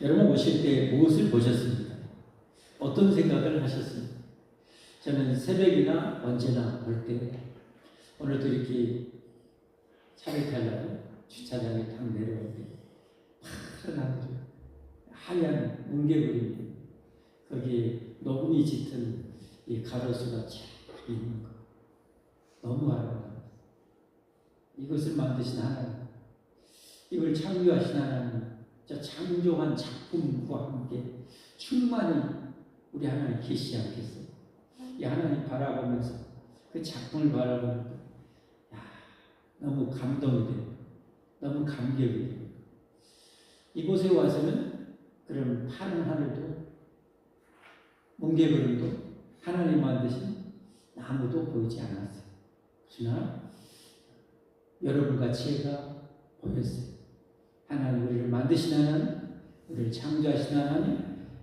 여러분 오실 때 무엇을 보셨습니까? 어떤 생각을 하셨습니까? 저는 새벽이나 언제나 볼 때 오늘도 이렇게 차를 타려고 주차장에 딱 내려오는데 파란 하늘, 하얀 뭉게구름이 거기에 녹음이 짙은 이 가로수가 쫙 있는 거 너무 아름다워. 이것을 만드신 하나님, 이걸 창조하신 하나님, 저 창조한 작품과 함께 충만히 우리 하나님 계시지 않겠어요? 이 하나님 바라보면서 그 작품을 바라보면 너무 감동이 돼요. 너무 감격이 돼요. 이곳에 와서는 그런 파란 하늘도 뭉게구름도 하나님 만드신 나무도 보이지 않았어요. 그러나 여러분과 제가 보였어요. 하나님 우리를 만드신 하나님, 우리를 창조하신 하나님,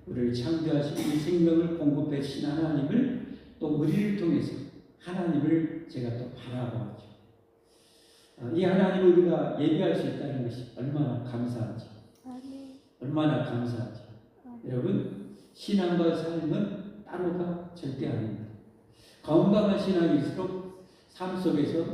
우리를 창조하신 이 생명을 공급해 주신 하나님을 또 우리를 통해서 하나님을 제가 또 바라보죠. 이 하나님을 우리가 예배할 수 있다는 것이 얼마나 감사하죠. 얼마나 감사하죠. 여러분, 신앙과 삶은 따로가 절대 아닙니다. 건강한 신앙일수록 삶 속에서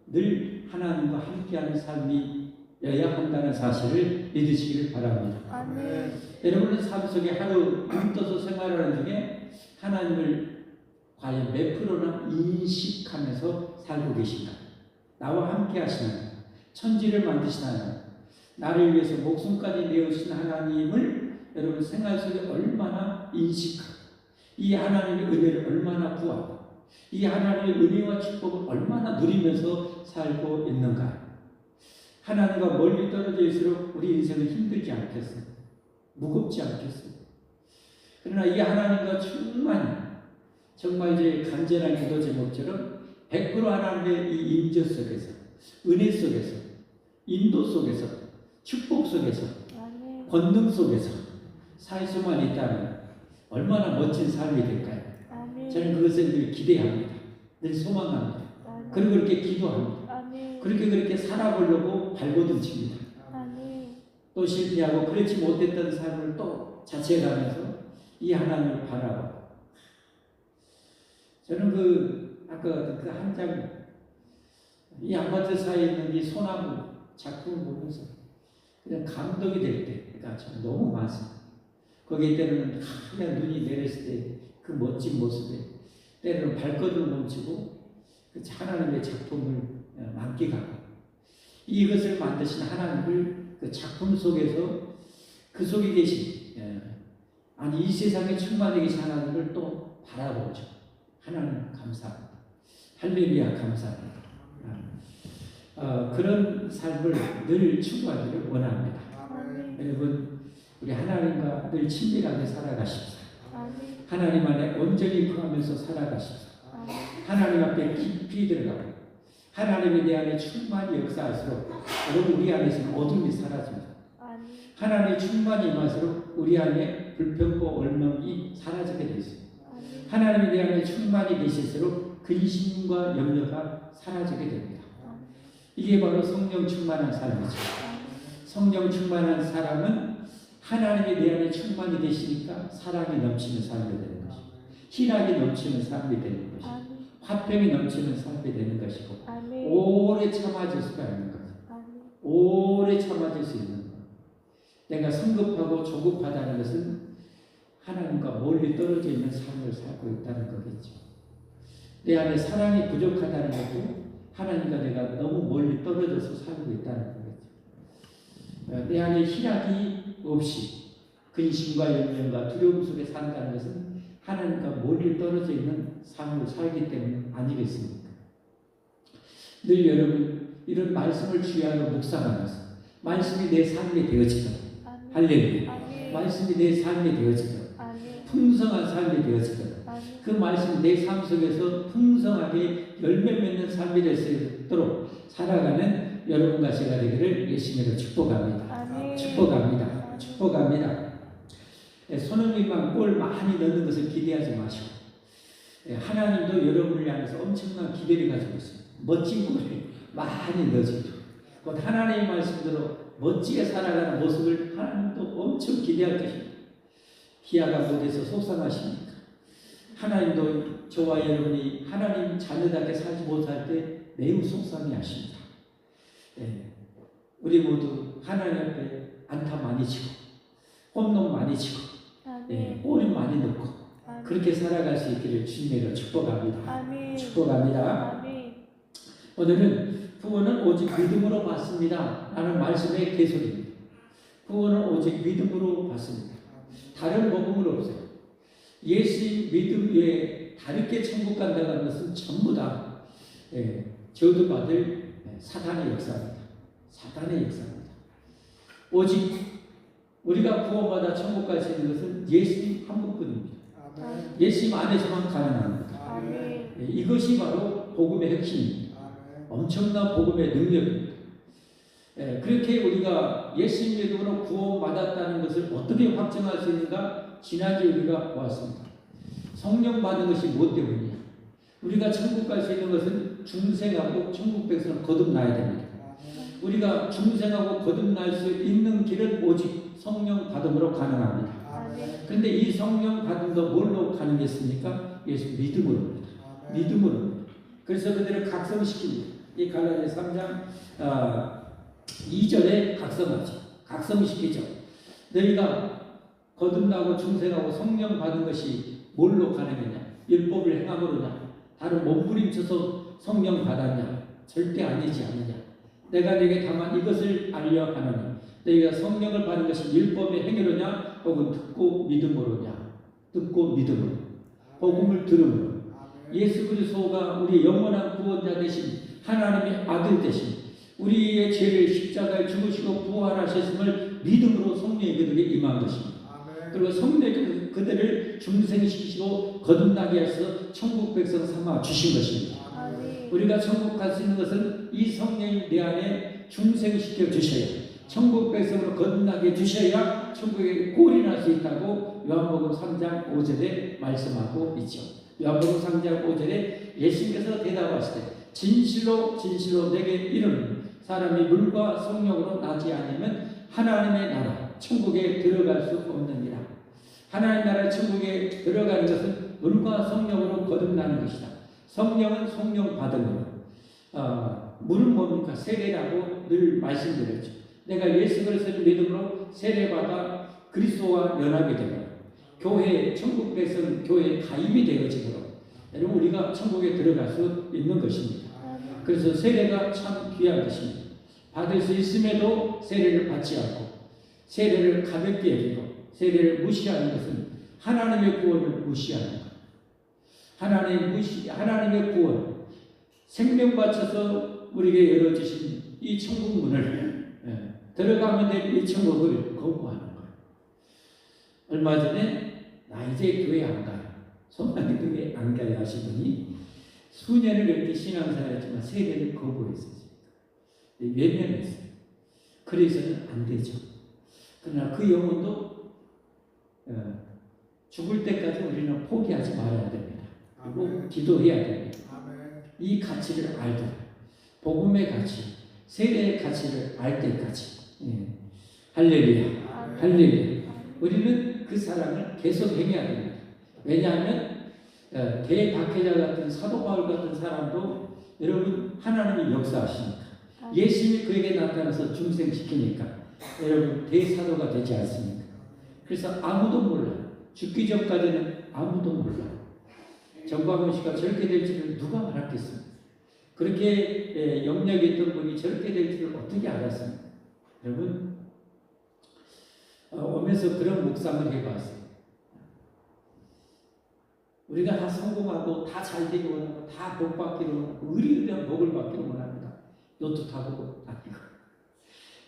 늘 하나님과 함께하는 삶이어야 한다는 사실을 믿으시기를 바랍니다. 아멘. 여러분은 삶 속에 하루 눈 떠서 생활하는 중에 하나님을 과연 몇 프로나 인식하면서 살고 계신가? 나와 함께 하시는 천지를 만드신 하나님, 나를 위해서 목숨까지 내어주신 하나님을 여러분 생활 속에 얼마나 인식하고 이 하나님의 은혜를 얼마나 구하고 이 하나님의 은혜와 축복을 얼마나 누리면서 살고 있는가? 하나님과 멀리 떨어져 있을수록 우리 인생은 힘들지 않겠어요? 무겁지 않겠어요? 그러나 이 하나님과 충만히 정말 이제 간절한 기도 제목처럼 100% 하나님의 이 임재 속에서, 은혜 속에서, 인도 속에서, 축복 속에서, 권능 속에서 살 수만 있다면 얼마나 멋진 삶이 될까요? 저는 그것을 늘 기대합니다. 늘 소망합니다. 그리고 그렇게 기도합니다. 그렇게 살아보려고 발버둥칩니다. 또 실패하고 그렇지 못했던 삶을 또 자책하면서 이 하나님을 바라보고 저는 아까 그 한 장 이 아파트 사이에 있는 이 소나무 작품을 보면서 그냥 감동이 될 때가 참 너무 많습니다. 거기에 때로는 하얀 눈이 내렸을 때 그 멋진 모습에 때로는 발걸음을 멈추고 그 하나님의 작품을 만끽하고 이것을 만드신 하나님을 그 작품 속에서 그 속에 계신 이 세상에 충만히 계신 하나님을 또 바라보죠. 하나님 감사합니다. 할렐루야 감사합니다. 그런 삶을 늘 추구하기를 원합니다. 여러분 우리 하나님과 늘 친밀하게 살아가십시오. 하나님 안에 온전히 거하면서 살아가십시오. 하나님 앞에 깊이 들어가고 하나님이 내 안에 충만히 역사할수록 여러분 우리 안에서는 어둠이 사라집니다. 하나님이 충만히 임할수록 우리 안에 불평과 얼망이 사라지게 되어 있습니다. 하나님이 내 안에 충만히 계실수록 근심과 염려가 사라지게 됩니다. 이게 바로 성령 충만한 삶이죠. 성령 충만한 사람은 하나님이 내 안에 충만히 계시니까 사랑이 넘치는 삶이 되는 것이고 희락이 넘치는 삶이 되는 것이고 화평이 넘치는 삶이 되는 것이고 오래 참아질 수가 있는 거죠. 오래 참아질 수 있는 것. 내가 성급하고 조급하다는 것은 하나님과 멀리 떨어져 있는 삶을 살고 있다는 거겠죠. 내 안에 사랑이 부족하다는 것도 하나님과 내가 너무 멀리 떨어져서 살고 있다는 거겠죠. 내 안에 희락이 없이 근심과 염려과 두려움 속에 산다는 것은 하나님과 멀리 떨어져 있는 삶을 살기 때문 아니겠습니까? 늘 여러분 이런 말씀을 주의하여 묵상하면서 말씀이 내 삶이 되어지도록 할렐루야 말씀이 내 삶이 되어지도록 풍성한 삶이 되어지도록 그 말씀 내 삶 속에서 풍성하게 열매 맺는 삶이 될 수 있도록 살아가는 여러분과 제가 되기를 예수님으로 축복합니다. 축복합니다. 축복합니다. 손흥민만 골 많이 넣는 것을 기대하지 마시고 하나님도 여러분을 향해서 엄청난 기대를 가지고 있습니다. 멋진 골을 많이 넣어주죠. 곧 하나님의 말씀대로 멋지게 살아가는 모습을 하나님도 엄청 기대할 것입니다. 기아가 못해서 속상하십니까? 하나님도 저와 여러분이 하나님 자녀답게 살지 못할 때 매우 속상해하십니다. 네. 우리 모두 하나님 앞에 안타 많이 치고 홈런 많이 치고 네. 골 많이 넣고 그렇게 살아갈 수 있기를 주님으로 축복합니다. 아멘. 축복합니다. 아멘. 오늘은 구원은 오직 믿음으로 받습니다 라는 말씀의 계속입니다. 구원은 오직 믿음으로 받습니다. 다른 복음은 없어요. 예수 믿음 외에 다르게 천국 간다는 것은 전부 다 저주받을 사단의 역사입니다. 사단의 역사입니다. 오직 우리가 구원받아 천국 갈 수 있는 것은 예수님 한 분뿐입니다. 예수님 안에서만 가능합니다. 이것이 바로 복음의 핵심입니다. 엄청난 복음의 능력입니다. 그렇게 우리가 예수님 믿음으로 구원받았다는 것을 어떻게 확정할 수 있는가? 지난주에 우리가 보았습니다. 성령 받은 것이 무엇 때문이냐? 우리가 천국 갈 수 있는 것은 중생하고 천국 백성을 거듭나야 됩니다. 우리가 중생하고 거듭날 수 있는 길은 오직 성령 받음으로 가능합니다. 그런데 이 성령 받음도 뭘로 가능했습니까? 예수 믿음으로입니다. 믿음으로. 그래서 그들을 각성시킵니다. 이 갈라디아 3장 2절에 각성하죠. 각성시키죠. 너희가 거듭나고 중생하고 성령 받은 것이 뭘로 가능했냐? 율법을 행함으로냐? 다른 몸부림쳐서 성령 받았냐? 절대 아니지 않느냐? 내가 네게 다만 이것을 알려 하노니 너희가 성령을 받은 것이 율법의 행위로냐? 혹은 듣고 믿음으로냐? 듣고 믿음으로. 복음을 들음으로. 예수 그리스도가 우리 영원한 구원자 되신 하나님의 아들 되신 우리의 죄를 십자가에 죽으시고 부활하셨음을 믿음으로 성령이 그들에게 임한 것입니다. 그리고 성령이 그들을 중생시키시고 거듭나게 해서 천국 백성 삼아 주신 것입니다. 우리가 천국 갈 수 있는 것은 이 성령이 내 안에 중생시켜 주셔야, 천국 백성으로 거듭나게 해주셔야 천국에 꼴이 날 수 있다고 요한복음 3장 5절에 말씀하고 있죠. 요한복음 3장 5절에 예수님께서 대답하시되 진실로 진실로 내게 이르노니 사람이 물과 성령으로 나지 않으면 하나님의 나라 천국에 들어갈 수 없느니라. 하나님 나라 천국에 들어가는 것은 물과 성령으로 거듭나는 것이다. 성령은 성령 받음으로. 물은 뭡니까? 세례라고 늘 말씀드렸죠. 내가 예수 그리스도를 믿음으로 세례받아 그리스도와 연합이 되고 교회 천국 백성 교회에 가입이 되어지므로 여러분 우리가 천국에 들어갈 수 있는 것입니다. 그래서 세례가 참 귀한 것입니다. 받을 수 있음에도 세례를 받지 않고 세례를 가볍게 여기고 세례를 무시하는 것은 하나님의 구원을 무시하는 것. 하나님의 구원, 생명 바쳐서 우리에게 열어주신 이 천국 문을 들어가면 될 이 천국을 거부하는 거예요. 얼마 전에 나 이제 교회 안 가요. 소망의 교회 안 가요 하시더니 수년을 이렇게 신앙생활했지만 세례를 거부했어요. 외면했어요. 그래서는 안 되죠. 그러나 그 영혼도 죽을 때까지 우리는 포기하지 말아야 됩니다. 그리고 기도해야 됩니다. 이 가치를 알도록 복음의 가치, 세례의 가치를 알 때까지. 할렐루야. 할렐루야. 우리는 그 사랑을 계속 행해야 됩니다. 왜냐하면 대박해자 같은 사도 바울 같은 사람도 여러분 하나님이 역사하시니까 예수님이 그에게 나타나서 중생시키니까 여러분 대사도가 되지 않습니까? 그래서 아무도 몰라요. 죽기 전까지는 아무도 몰라요. 정광훈 씨가 저렇게 될 줄을 누가 알았겠습니까? 그렇게 영역이 있던 분이 저렇게 될 줄을 어떻게 알았습니까? 여러분 오면서 그런 묵상을 해봤어요. 우리가 다 성공하고 다 잘되기 원하고 다 복 받기를 원하고 의리의리한 복을 받기를 원합니다. 요트 타고 다니고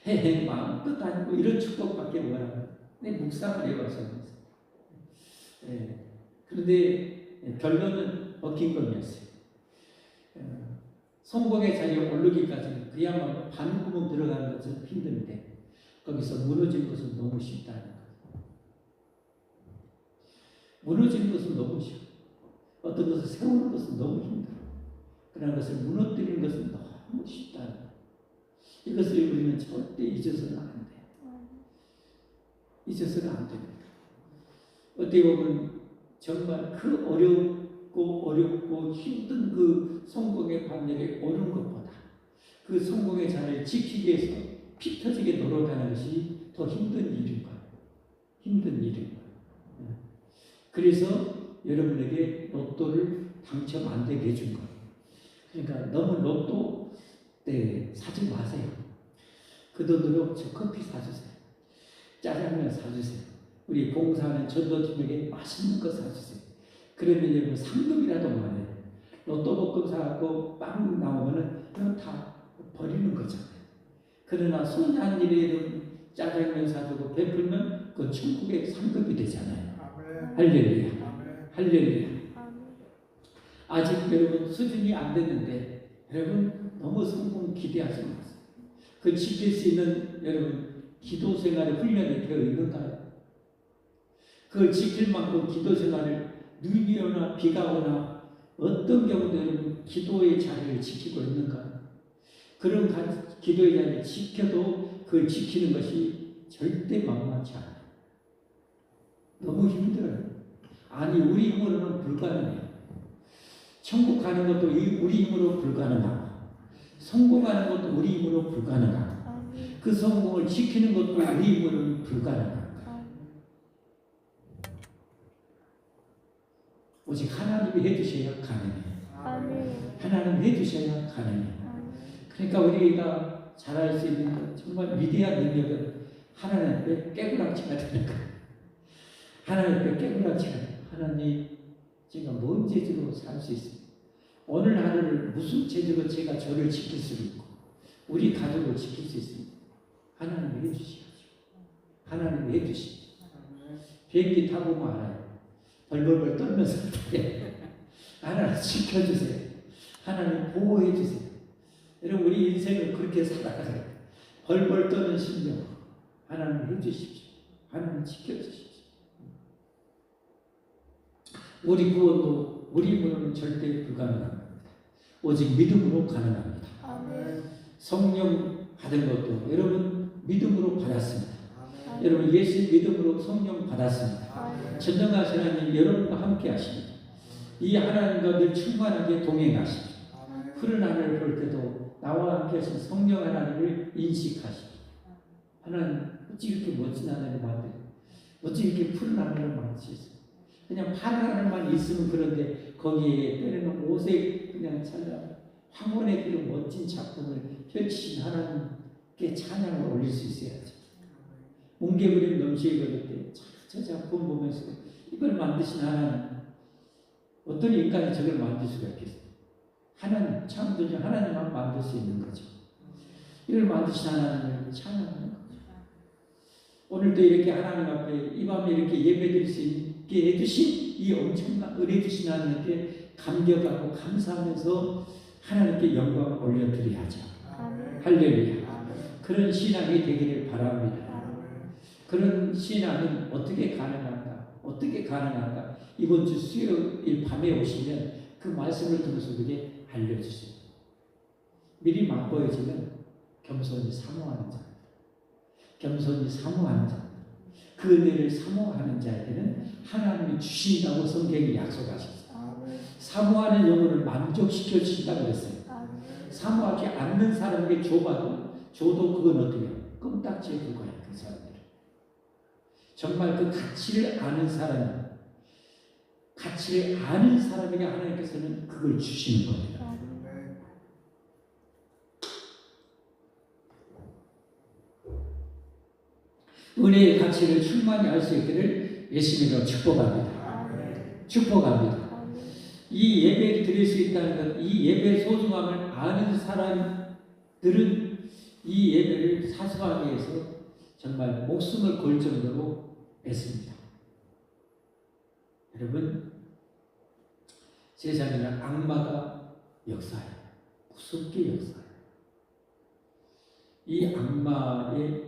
해행 마음껏 다니고 이런 축복 받기를 원합니다. 근데 묵상을 해봤어요. 그런데 결론은 버킹검이었어요. 성공의 자리에 오르기까지는 그야말로 반구멍 들어가는 것은 힘든데 거기서 무너진 것은 너무 쉽다는 거예요. 무너지는 것은 너무 쉬워. 어떤 것을 세우는 것은 너무 힘들어. 그러나 것을 무너뜨리는 것은 너무 쉽다는 거예요. 이것을 우리는 절대 잊어서는 안 돼요. 잊어서는 안 됩니다. 어떻게 보면 정말 그 어렵고 힘든 그 성공의 반열에 오는 것보다 그 성공의 자리를 지키기 위해서 피 터지게 노력하는 것이 더 힘든 일인 거예요. 힘든 일인 거예요. 그래서 여러분에게 로또를 당첨 안 되게 해준 거예요. 그러니까 너무 로또 사지 마세요. 그 돈으로 저 커피 사주세요. 짜장면 사주세요. 우리 봉사하는 전도팀에게 맛있는 거 사주세요. 그러면 여러분 상금이라도 많아요. 로또 복권 사갖고 빵 나오면은 그건 다 버리는 거잖아요. 그러나 선한 일에 짜장면 사주고 베풀면 그 천국의 상급이 되잖아요. 할렐루야. 할렐루야. 아직 여러분 수준이 안 됐는데 여러분 너무 성공 기대하지 마세요. 그 지킬 수 있는 여러분 기도 생활의 훈련이 되어 있는가요? 그걸 지킬 만큼 기도 생활을 눈이 오나 비가 오나 어떤 경우도 여러분 기도의 자리를 지키고 있는가요? 그런 기도의 자리를 지켜도 그걸 지키는 것이 절대 만만치 않아요. 너무 힘들어요. 아니 우리 힘으로는 불가능해요. 천국 가는 것도 우리 힘으로 불가능하고 성공하는 것도 우리 힘으로 불가능하고 그 성공을 지키는 것도 우리 힘으로는 불가능합니다. 오직 하나님이 해주셔야 가능해요. 하나님 해주셔야 가능해요. 그러니까 우리가 잘할 수 있는 정말 위대한 능력은 하나님 앞에 깨구락치가 되는 거예요. 하나님 앞에 깨구락치가 돼요. 하나님 제가 뭔 재주로 살 수 있습니까? 오늘 하루를 무슨 재주로 제가 저를 지킬 수 있고 우리 가족을 지킬 수 있습니까? 하나님이 해주셔야죠. 하나님이 해주시죠. 비행기 타보면 알아요. 벌벌벌 떨면서 하나님 지켜주세요. 하나님 보호해주세요. 여러분 우리 인생을 그렇게 살아가요. 벌벌 떠는 심령 하나님 해주십시오. 하나님 지켜주십시오. 우리 구원도 우리 힘으로는 절대 불가능합니다. 오직 믿음으로 가능합니다. 성령 받은 것도 여러분 믿음으로 받았습니다. 여러분 예수 믿음으로 성령 받았습니다. 전능하신 하나님 여러분과 함께 하십니다. 이 하나님과 늘 충만하게 동행하십니다. 푸른 하늘을 볼 때도 나와 함께 하신 성령 하나님을 인식하십니다. 하나님 어찌 이렇게 멋진 하나님을 만들어 어찌 이렇게 푸른 하늘을 만드셨어요. 그냥 파란 하늘만 있으면 그런데 거기에 때로는 옷에 그냥 찰나 황혼의 그런 멋진 작품을 펼치신 하나님께 찬양을 올릴 수 있어야죠. 뭉게그림 넘치거릴 때 저 작품 보면서 이걸 만드신 하나님 어떤 인간이 저걸 만들 수가 있겠어요? 하나님 창조주 하나님만 만들 수 있는 거죠. 이걸 만드신 하나님을 찬양하는 거죠. 오늘도 이렇게 하나님 앞에 이 밤에 이렇게 예배드릴 수 있게 해주신 이 엄청난 은혜 주신 하나님께 감격하고 감사하면서 하나님께 영광을 올려드려야죠. 할렐루야. 그런 신앙이 되기를 바랍니다. 그런 신앙은 어떻게 가능한가? 어떻게 가능한가? 이번 주 수요일 밤에 오시면 그 말씀을 들어서 우리에게 알려주세요. 미리 맛보여지면 겸손히 사모하는 자, 겸손히 사모하는 자, 그 은혜를 사모하는 자에게는 하나님이 주신다고 성경이 약속하셨어요. 사모하는 영혼을 만족시켜 주신다고 그랬어요. 사모하지 않는 사람에게 줘도 그건 어떻게 해요? 껌딱지에 불과해요. 그 사람들은. 정말 그 가치를 아는 사람에게 하나님께서는 그걸 주시는 겁니다. 은혜의 가치를 충만히 알 수 있기를 예수님으로 축복합니다. 축복합니다. 이 예배를 드릴 수 있다는 것, 이 예배의 소중함을 아는 사람들은 이 예배를 사수하기 위해서 정말 목숨을 걸 정도로 애씁니다. 여러분, 세상에는 악마가 역사해요. 무섭게 역사해요. 이 악마의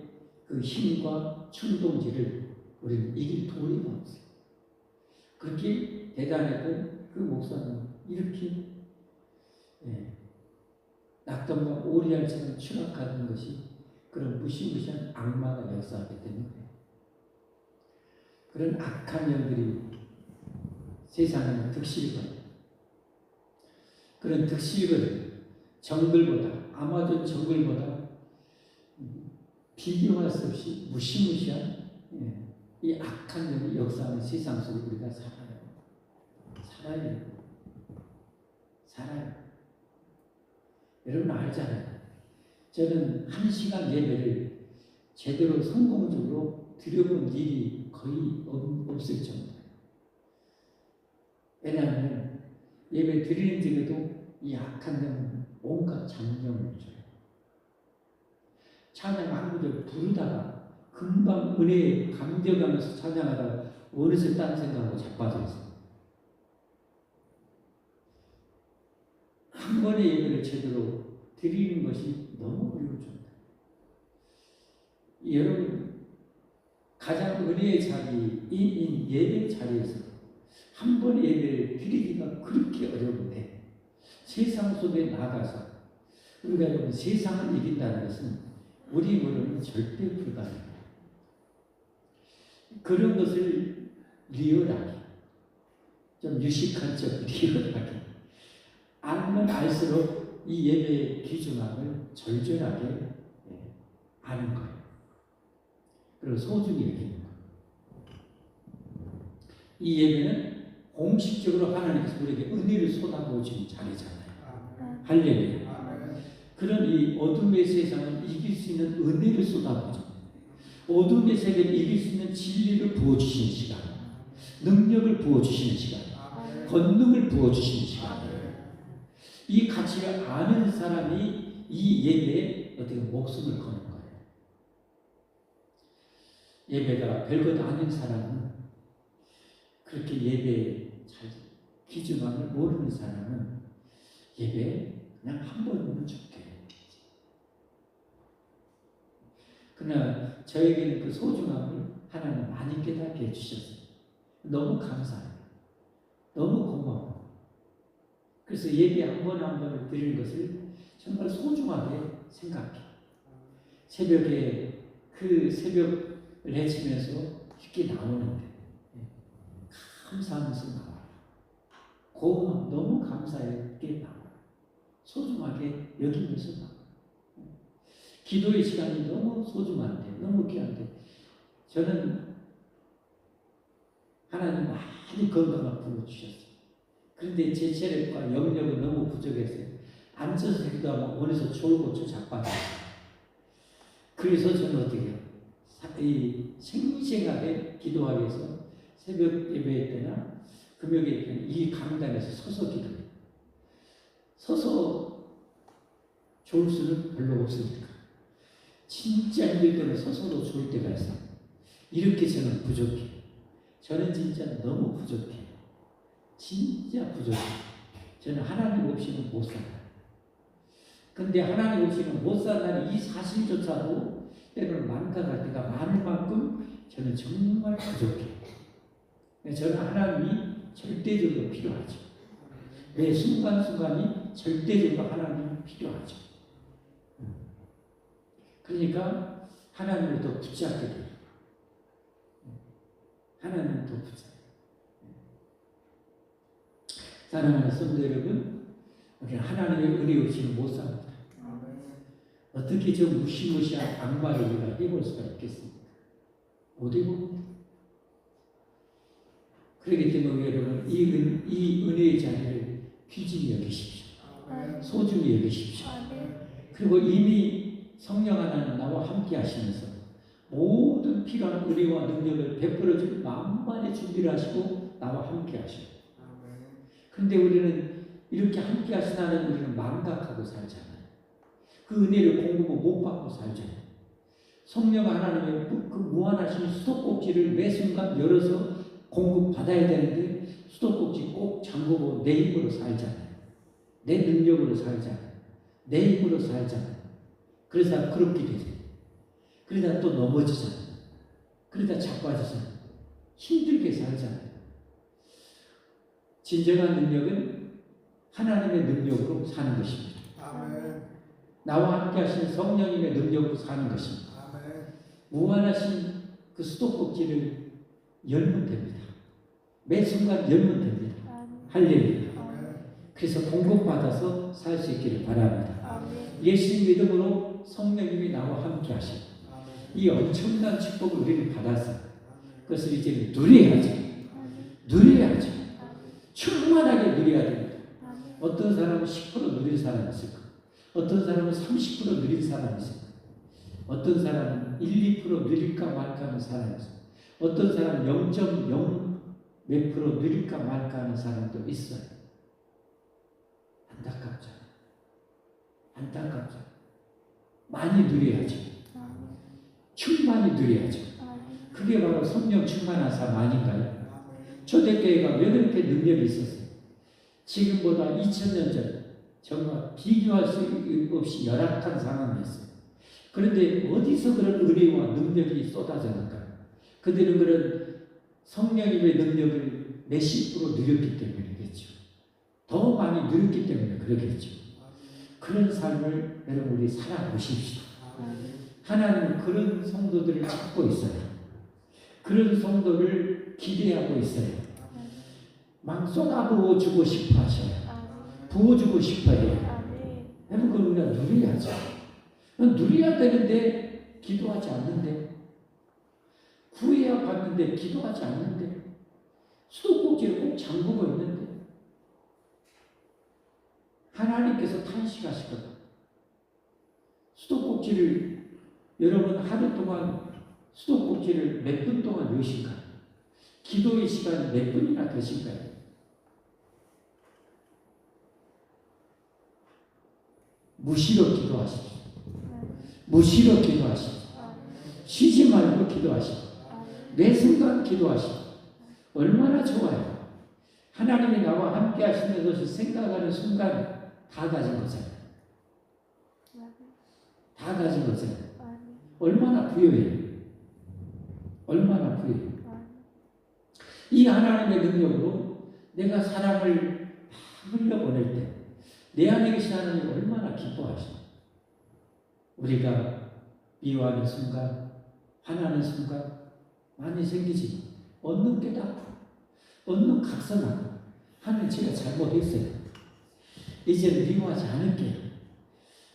그 힘과 충동지를 우리는 이길 도리가 없어요. 그렇게 대단했던 그 목사는 이렇게 낙동강 오리알처럼 추락하는 것이 그런 무시무시한 악마가 역사하게 되는 거예요. 그런 악한 영들이 세상에는 득실거려요. 그런 득실거려 정글보다, 아마존 정글보다 비교할 수 없이 무시무시한 이 악한 영이 역사하는 세상 속에 우리가 살아요. 여러분 알잖아요. 저는 1시간 예배를 제대로 성공적으로 드려본 일이 거의 없을 정도예요. 왜냐하면 예배 드리는 중에도 이 악한 영은 온갖 장점을 줘요. 찬양 한 구절 부르다가 금방 은혜에 감격하면서 찬양하다가 어느새 딴 생각으로 자빠져 있어요. 한 번의 예배를 제대로 드리는 것이 너무 어려운 정도. 여러분 가장 은혜의 자리인 예배 자리에서 한 번의 예배를 드리기가 그렇게 어려운데 세상 속에 나가서 우리가 여러분 세상을 이긴다는 것은 우리 몸은 절대 불가능해요. 그런 것을 리얼하게, 좀 유식한 척 리얼하게 알면 알수록 이 예배의 귀중함을 절절하게 아는 거예요. 그리고 소중히 여기는 거예요. 이 예배는 공식적으로 하나님께서 우리에게 은혜를 쏟아부어주는 자리잖아요. 할렐루야. 그런 이 어둠의 세상을 이길 수 있는 은혜를 쏟아부어줍니다. 어둠의 세계를 이길 수 있는 진리를 부어주시는 시간, 능력을 부어주시는 시간, 권능을 부어주시는 시간. 이 가치를 아는 사람이 이 예배에 어떻게 목숨을 거는 거예요. 예배가 별것 아닌 사람은, 그렇게 예배에 잘 귀중함을 모르는 사람은 예배에 그냥 한 번은 좋게. 그러나 저에게는 그 소중함을 하나님 많이 깨닫게 해주셨어요. 너무 감사해요. 너무 고마워요. 그래서 예배 한 번 한 번을 드리는 것을 정말 소중하게 생각해요. 새벽에 그 새벽을 헤치면서 쉽게 나오는데 감사하면서 나와요. 고마워, 너무 감사하게 나와요. 소중하게 여기면서 나와요. 기도의 시간이 너무 소중한데, 너무 귀한데, 저는 하나님 많이 건강을 불러주셨어요. 그런데 제 체력과 영역은 너무 부족했어요. 앉아서 기도하면 어디서 졸고 자빠져요. 그래서 저는 어떻게 해요? 이 생생하게 기도하기 위해서 새벽 예배 때나 금요 예배 때는 이 강단에서 서서 기도해요. 서서 좋을 수는 별로 없으니까. 진짜 힘들 때는 서서도 좋을 때가 있어요. 이렇게 저는 부족해요. 저는 진짜 너무 부족해요. 진짜 부족해요. 저는 하나님 없이는 못 살아요. 근데 하나님 없이는 못 산다는 이 사실조차도 때로는 만각할 때가 많을 만큼 저는 정말 부족해요. 저는 하나님이 절대적으로 필요하죠. 매 순간순간이 절대적으로 하나님이 필요하죠. 그러니까 하나님을 더 붙잡게 돼요. 하나님을 더 붙잡게 돼요. 사랑하는 성도 여러분, 우리는 하나님의 은혜 없이는 못 삽니다. 어떻게 저 무시무시한 악마를 우리가 해볼 수가 있겠습니까? 못 해봅니다. 그렇기 때문에 여러분, 이 은혜의 자리를 귀중히 여기십시오. 소중히 여기십시오. 그리고 이미 성령 하나님 나와 함께 하시면서 모든 필요한 은혜와 능력을 베풀어줄 만반의 준비를 하시고 나와 함께 하시고. 그런데 우리는 이렇게 함께 하시나는 우리는 망각하고 살잖아요. 그 은혜를 공급을 못 받고 살잖아요. 성령 하나님의 그 무한하신 수도꼭지를 매 순간 열어서 공급받아야 되는데 수도꼭지 꼭 잠그고 내 힘으로 살잖아요. 내 능력으로 살잖아요. 내 힘으로 살잖아요. 그래서 그렇게 되죠. 그러다 또 넘어지잖아요. 그러다 자빠지잖아요. 힘들게 살잖아요. 진정한 능력은 하나님의 능력으로 사는 것입니다. 나와 함께 하시는 성령님의 능력으로 사는 것입니다. 무한하신 그 수도꼭지를 열면 됩니다. 매 순간 열면 됩니다. 할렐루야. 그래서 공급받아서 살 수 있기를 바랍니다. 예수님 믿음으로 성령님이 나와 함께 하시고 이 엄청난 축복을 우리는 받아서 그것을 이제 누려야죠. 누려야죠. 충만하게 누려야 됩니다. 어떤 사람은 10% 누릴 사람이 있을 거예요. 어떤 사람은 30% 누릴 사람이 있을 거예요. 어떤 사람은 1, 2% 누릴까 말까 하는 사람이 있어요. 어떤 사람은 0.0 몇 프로 누릴까 말까 하는 사람도 있어요. 안타깝죠. 안타깝죠. 많이 누려야죠. 충만히 누려야죠. 그게 바로 성령 충만한 삶 아닌가요? 초대교회가 왜 그렇게 능력이 있었어요? 지금보다 2000년 전 정말 비교할 수 없이 열악한 상황이었어요. 그런데 어디서 그런 은혜와 능력이 쏟아졌는가? 그들은 그런 성령님의 능력을 몇십 프로 누렸기 때문이겠죠. 더 많이 누렸기 때문에 그러겠죠. 그런 삶을 여러분 우리 살아보십시오. 하나님은 그런 성도들을 찾고 있어요. 그런 성도를 기대하고 있어요. 막 쏟아부어주고 싶어 하셔요. 부어주고 싶어 해요. 여러분 그걸 우리가 누려야죠. 누려야 되는데 기도하지 않는데, 구해야 받는데 기도하지 않는데, 수도꼭지를 꼭 잠그고 있는데, 하나님께서 탄식하시거든. 수도꼭지를 여러분 하루 동안 수도꼭지를 몇 분 동안 여신가? 기도의 시간이 몇 분이나 되신가요? 무시로 기도하십시오. 무시로 기도하십시오. 쉬지 말고 기도하십시오. 매 순간 기도하십시오. 얼마나 좋아요. 하나님이 나와 함께 하시는 것을 생각하는 순간 다 가진 거잖아요. 다 가진 거잖아요. 얼마나 부여해요. 얼마나 부여해요. 이 하나님의 능력으로 내가 사랑을 흘려보낼 때 내 안에 계신 하나님이 얼마나 기뻐하시죠. 우리가 미워하는 순간, 화나는 순간 많이 생기지만 얻는 깨닫고 얻는 각성하고 하나님 제가 잘못했어요. 이제는 미워하지 않을게요.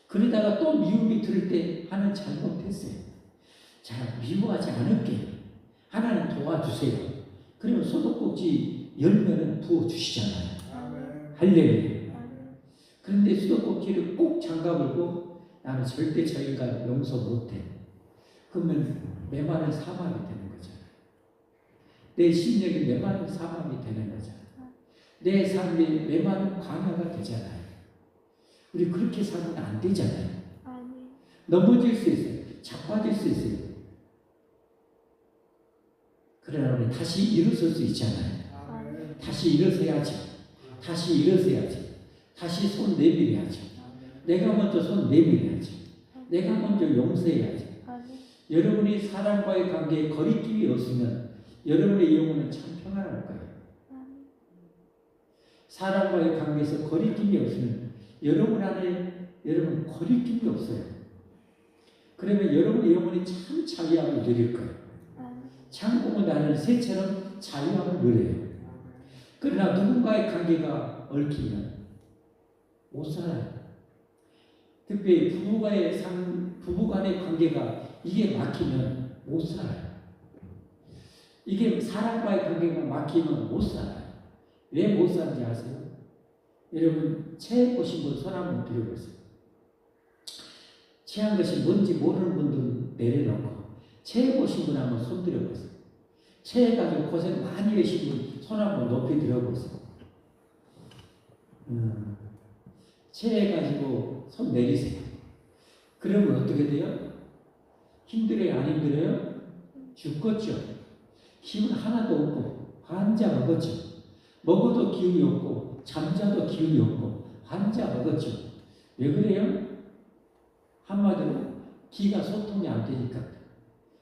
그러다가 또 미움이 들 때 하나님 잘못했어요. 자, 미워하지 않을게요. 하나님 도와주세요. 그러면 수도꼭지 열면은 부어주시잖아요. 할렐루야. 그런데 수도꼭지를 꼭 잠가버리고 나는 절대 저 인간 용서 못해. 그러면 메마른 사막이 되는 거잖아요. 내 심령이 메마른 사막이 되는 거잖아요. 내 삶이 메마른 광야가 되잖아요. 우리 그렇게 살면 안 되잖아요. 넘어질 수 있어요. 자빠질 수 있어요. 그러나 우리 다시 일어설 수 있잖아요. 다시 일어서야지. 다시 일어서야지. 다시 손 내밀어야지. 내가 먼저 손 내밀어야지. 내가 먼저 용서해야지. 여러분이 사람과의 관계에 거리낌이 없으면 여러분의 영혼은 참 평안할 거예요. 사람과의 관계에서 거리낌이 없으면 여러분 안에 여러분 거리낌이 없어요. 그러면 여러분의 영혼이 참 자유함을 누릴 거예요. 창공을 나는 새처럼 자유함을 누려요. 그러나 누군가의 관계가 얽히면 못 살아요. 특히 부부간의 관계가 이게 막히면 못 살아요. 이게 사람과의 관계가 막히면 못 살아요. 왜 못 사는지 아세요? 여러분 체해 보신 분 손 한번 들어보세요. 체한 것이 뭔지 모르는 분들은 내려놓고 체해 보신 분 한번 손 들어보세요. 체해가지고 고생 많이 하신 분 손 한번 높이 들어보세요. 체해가지고 손 내리세요. 그러면 어떻게 돼요? 힘들어요? 안 힘들어요? 죽겠죠. 힘은 하나도 없고 환장하겠죠. 먹어도 기운이 없고 잠자도 기운이 없고 환장하겠죠. 왜 그래요? 한마디로 기가 소통이 안 되니까,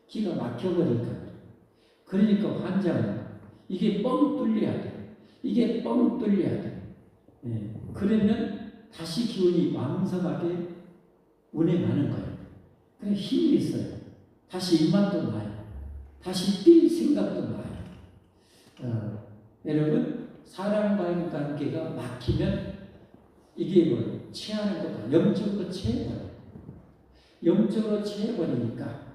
기가 막혀버리니까. 그러니까 환장은 이게 뻥 뚫려야 돼. 이게 뻥 뚫려야 돼. 네. 그러면 다시 기운이 왕성하게 운행하는 거예요. 그냥 힘이 있어요. 다시 입맛도 나요. 다시 뛸 생각도 나요. 여러분, 사람과의 관계가 막히면 이게 뭐 체하는 거다. 영적으로 체해버려요. 영적으로 체해버리니까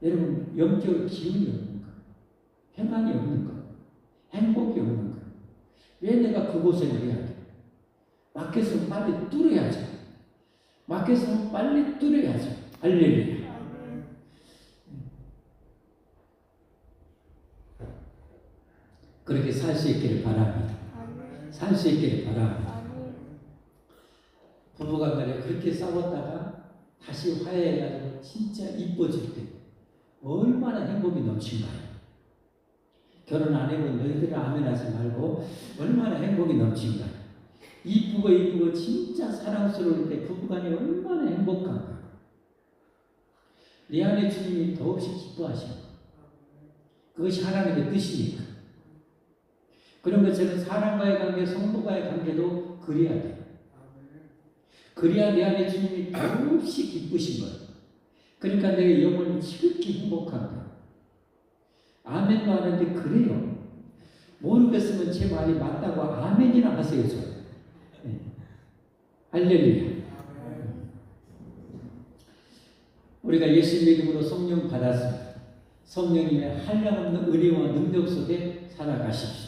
여러분 영적으로 기운이 없는 거예요. 평안이 없는 거예요. 행복이 없는 거예요. 왜 내가 그곳에 넣어야 돼? 막혀서 빨리 뚫어야죠. 막혀서 빨리 뚫어야죠. 할렐루야. 그렇게 살 수 있기를 바랍니다. 살 수 있기를 바랍니다. 부부가 말이야 그렇게 싸웠다가 다시 화해해가지고 진짜 이뻐질 때 얼마나 행복이 넘친가요? 결혼 안 해본 너희들은 아멘하지 말고 얼마나 행복이 넘친가요? 이쁘고 진짜 사랑스러울 때 부부간이 얼마나 행복한가. 내 안에 주님이 더없이 기뻐하시고 그것이 하나님의 뜻이니까. 그런 것처럼 사람과의 관계, 성도과의 관계도 그래야 돼요. 그래야 내 안에 주님이 더없이 기쁘신 거예요. 그러니까 내 영혼이 지극히 행복한 거예요. 아멘도 하는데 그래요. 모르겠으면 제 말이 맞다고 아멘이나 하세요. 네. 할렐루야. 우리가 예수 믿음으로 성령 받았습니다. 성령님의 한량없는 은혜와 능력 속에 살아가십시다.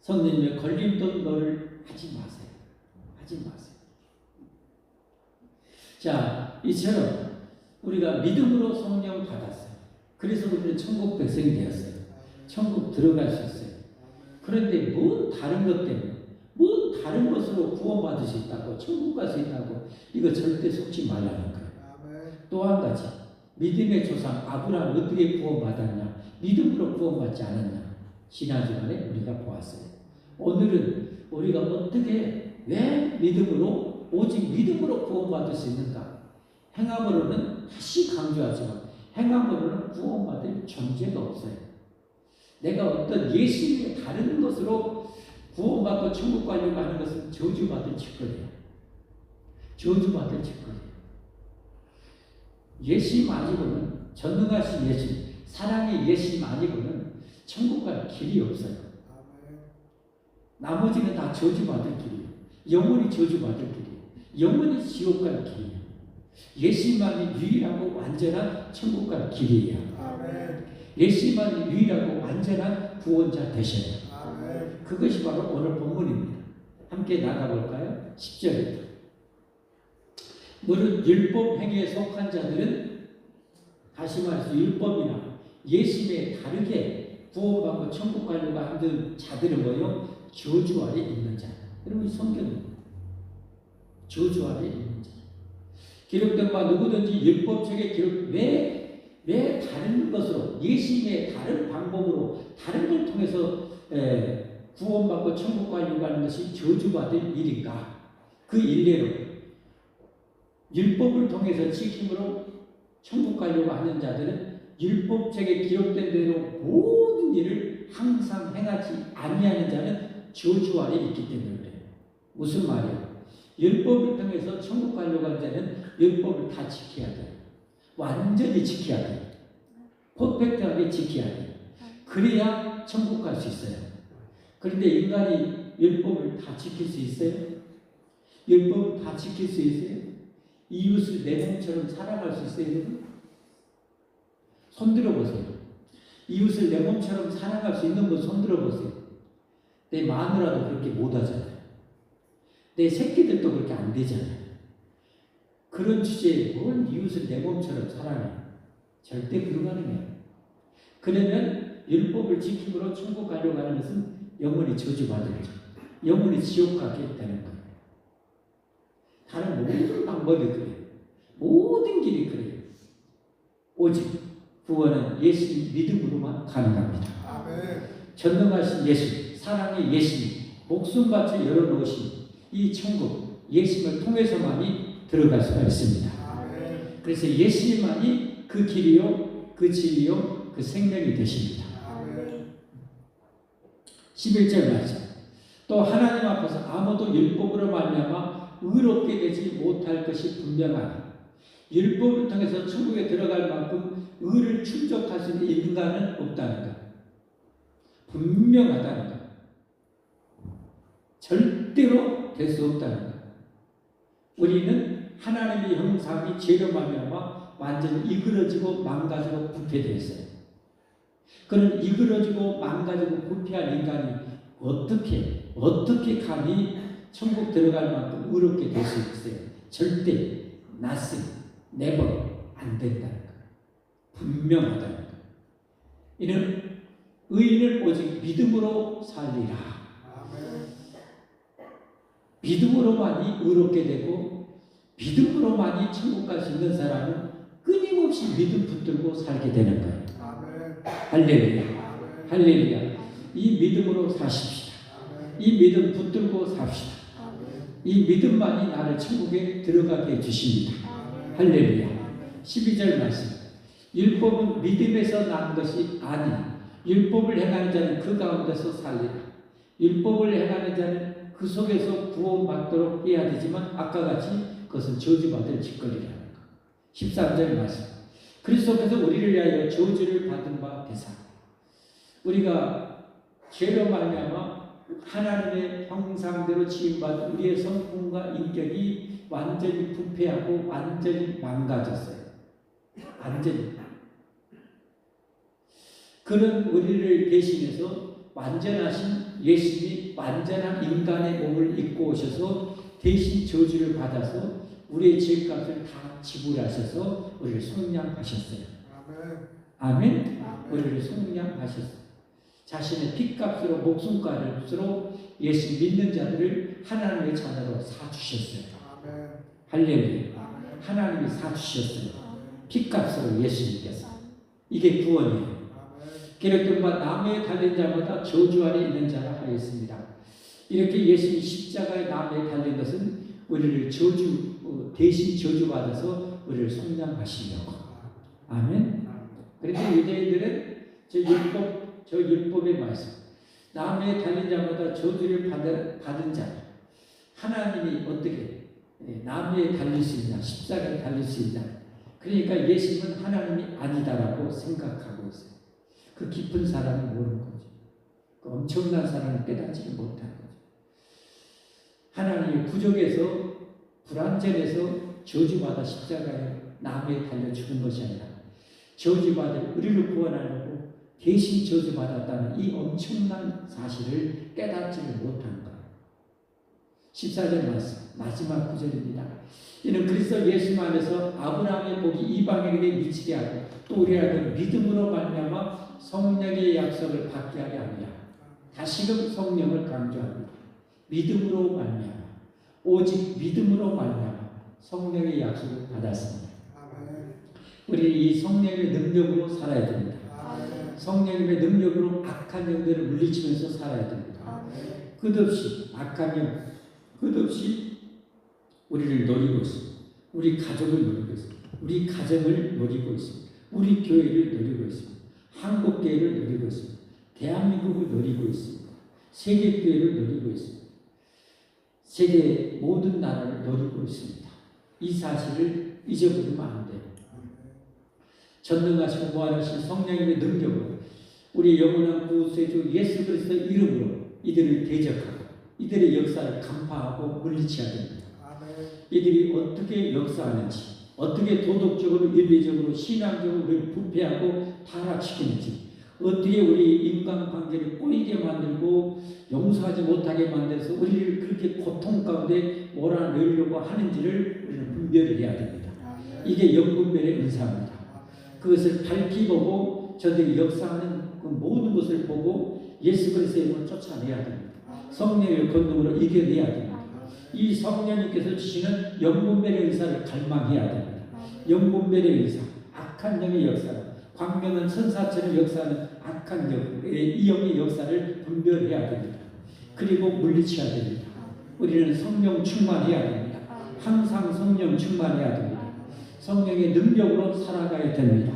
성령님의 걸림돌 너를 하지 마세요. 하지 마세요. 자, 이처럼 우리가 믿음으로 성령 받았어요. 그래서 우리는 천국 백성이 되었어요. 천국 들어갈 수 있어요. 그런데 뭔 다른 것 때문에, 뭔 다른 것으로 구원받을 수 있다고, 천국 갈 수 있다고, 이거 절대 속지 말라는 거예요. 또 한 가지, 믿음의 조상 아브라함 어떻게 구원받았냐? 믿음으로 구원받지 않았냐? 지난 시간에 우리가 보았어요. 오늘은 우리가 어떻게, 왜 믿음으로, 오직 믿음으로 구원받을 수 있는가? 행함으로는 다시 강조하지만 행함으로는 구원받을 존재가 없어요. 내가 어떤 예수님의 다른 것으로 구원받고 천국 가려고 하는 것은 저주받을 짓거리예요. 저주받을 짓거리예요. 예수님 아니고는, 전능하신 예수, 사랑의 예수님 아니고는 천국 갈 길이 없어요. 나머지는 다 저주받을 길이에요. 영원히 저주받을 길이에요. 영원히 지옥 갈 길이에요. 예수님만이 유일하고 완전한 천국 갈 길이에요. 예수님만이 유일하고 완전한 구원자 되셔요. 그것이 바로 오늘 본문입니다. 함께 나가볼까요? 10절입니다. 무릇 율법 행위에 속한 자들은, 다시 말해서 율법이나 예수님에 다르게 구원받고 천국 가려고 하는 자들은 뭐요? 저주 아래 있는 자. 여러분 성경은 저주 아래 있는 자. 기록된 바 누구든지 율법책에 기록, 왜 다른 것으로, 예수님의 다른 방법으로, 다른 걸 통해서 구원받고 천국 가려고 하는 것이 저주받을 일인가? 그 일례로 율법을 통해서 지킴으로 천국 가려고 하는 자들은 율법책에 기록된 대로 모든 일을 항상 행하지 아니하는 자는 저주 아래 있기 때문에 그래요. 무슨 말이에요? 율법을 통해서 천국 가려고 하는 자는 율법을 다 지켜야 돼요. 완전히 지켜야 돼요. 퍼펙트하게 지켜야 돼요. 그래야 천국 갈 수 있어요. 그런데 인간이 율법을 다 지킬 수 있어요? 율법을 다 지킬 수 있어요? 이웃을 내 몸처럼 살아갈 수 있어요, 여러분? 손들어 보세요. 이웃을 내 몸처럼 살아갈 수 있는 분 손들어 보세요. 내 마누라도 그렇게 못 하잖아요. 내 새끼들도 그렇게 안 되잖아요. 그런 주제에 뭘 이웃을 내 몸처럼 살아가요? 절대 불가능해요. 그러면 율법을 지킴으로 천국 가려고 하는 것은 영원히 저주받을죠. 영원히 지옥 가게 되는 거예요. 다른 모든 방법이 그래요. 모든 길이 그래요. 오직 구원은 예수님 믿음으로만 가능합니다. 아멘. 전능하신 예수, 사랑의 예수님, 목숨 바쳐 열어놓으신 이 천국, 예수님을 통해서만이 들어갈 수가 있습니다. 아멘. 그래서 예수님만이 그 길이요, 그 진리요, 그 생명이 되십니다. 아멘. 11절 말씀. 또 하나님 앞에서 아무도 율법으로 말미암아 의롭게 되지 못할 것이 분명하다. 율법을 통해서 천국에 들어갈 만큼 의를 충족할 수 있는 인간은 없다는 것. 분명하다는 것. 절대로 될 수 없다는 것. 우리는 하나님의 형상이 죄로 말미암아 완전히 이그러지고 망가지고 부패되어 있어요. 그런 이그러지고 망가지고 부패한 인간이 어떻게 감히 천국 들어갈 만큼 의롭게 될 수 있어요? 절대, never 안 된다는 거예요. 분명하다는 거예요. 이는 의인은 오직 믿음으로 살리라. 믿음으로만이 의롭게 되고 믿음으로만이 천국 갈 수 있는 사람은 끊임없이 믿음 붙들고 살게 되는 거예요. 할렐루야. 할렐루야. 이 믿음으로 사십시다. 이 믿음 붙들고 삽시다. 이 믿음만이 나를 천국에 들어가게 해주십니다. 할렐루야. 12절 말씀. 율법은 믿음에서 난 것이 아니 율법을 행하는 자는 그 가운데서 살리라. 율법을 행하는 자는 그 속에서 구원받도록 해야 되지만 아까 같이 그것은 저주받을 짓거리라는 것. 13절 말씀. 그리스도께서 우리를 위하여 저주를 받은 바 되사. 우리가 죄로 말미암아 하나님의 형상대로 지음받은 우리의 성품과 인격이 완전히 부패하고 완전히 망가졌어요. 완전히. 그런 우리를 대신해서 완전하신 예수님이 완전한 인간의 몸을 입고 오셔서 대신 저주를 받아서 우리의 죄값을 다 지불하셔서 우리를 속량하셨어요. 아멘. 우리를 속량하셨어요. 자신의 핏값으로 목숨값으로 예수 믿는 자들을 하나님의 자녀로 사주셨어요. 할렐루야. 하나님이 사주셨어요. 핏값으로 예수님께서. 이게 구원이에요. 기록된 바 나무에 달린 자마다 저주 아래 있는 자라 하였습니다. 이렇게 예수님이 십자가에 나무에 달린 것은 우리를 대신 저주받아서 우리를 속량하시려고. 아멘. 그런데 유대인들은 저 율법의 말씀, 나무에 달린 자마다 저주를 받은 자, 하나님이 어떻게 나무에 달릴 수 있냐, 십자가에 달릴 수 있냐. 그러니까 예수님은 하나님이 아니다라고 생각하고 있어요. 그 깊은 사람은 모르는 거죠. 그 엄청난 사람은 깨닫지를 못한 거죠. 하나님의 구족에서 불완전해서 저주받아 십자가에 나무에 달려 죽은 것이 아니라 저주받을 우리를 구원하려고 대신 저주받았다는 이 엄청난 사실을 깨닫지를 못한 거예요. 14절 말씀 마지막 구절입니다. 이는 그리스도 예수 안에서 아브라함의 복이 이방인에게 미치게 하고 또 우리라도 믿음으로 말미암아 성령의 약속을 받게 하려 합니다. 다시금 성령을 강조합니다. 믿음으로 말미암아 오직 믿음으로 말미암아 성령의 약속을 받았습니다. 우리 이 성령의 능력으로 살아야 됩니다. 성령님의 능력으로 악한 영들을 물리치면서 살아야 됩니다. 끝없이 악한 영, 끝없이 우리를 노리고 있습니다. 우리 가족을 노리고 있습니다. 우리 가정을 노리고 있습니다. 우리 교회를 노리고 있습니다. 한국교회를 노리고 있습니다. 대한민국을 노리고 있습니다. 세계교회를 노리고 있습니다. 세계 모든 나라를 노리고 있습니다. 이 사실을 잊어버리면 안 돼요. 전능하시고 무한하신 성령님의 능력으로 우리 영원한 구세주 예수 그리스도의 이름으로 이들을 대적하고 이들의 역사를 간파하고 물리쳐야 됩니다. 이들이 어떻게 역사하는지, 어떻게 도덕적으로, 윤리적으로, 신앙적으로 우리를 부패하고 타락시키는지, 어떻게 우리 인간관계를 꼬이게 만들고 용서하지 못하게 만들어서 우리를 그렇게 고통 가운데 몰아넣으려고 하는지를 우리는 분별을 해야 됩니다. 이게 영분별의 은사입니다. 그것을 밝히 보고 저들이 역사하는 그 모든 것을 보고 예수 그리스도의 이름으로 쫓아내야 됩니다. 성령의 권능으로 이겨내야 됩니다. 이 성령님께서 주시는 영분별의 은사를 갈망해야 됩니다. 영분별의 은사, 악한 영의 역사를, 광명한 천사처럼 역사하는 악한 이 영의 역사를 분별해야 됩니다. 그리고 물리쳐야 됩니다. 우리는 성령 충만해야 됩니다. 항상 성령 충만해야 됩니다. 성령의 능력으로 살아가야 됩니다.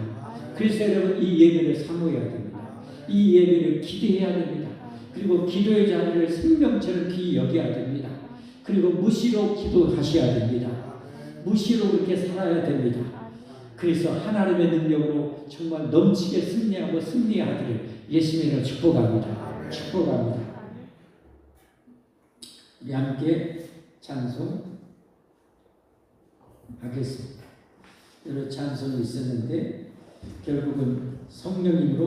그래서 여러분 이 예배를 사모해야 됩니다. 이 예배를 기대해야 됩니다. 그리고 기도의 자리를 생명처럼 귀히 여겨야 됩니다. 그리고 무시로 기도하셔야 됩니다. 무시로 그렇게 살아야 됩니다. 그래서 하나님의 능력으로 정말 넘치게 승리하고 승리하기를 예수님으로 축복합니다. 축복합니다. 우리 함께 찬송하겠습니다. 여러 찬송이 있었는데 결국은 성령님으로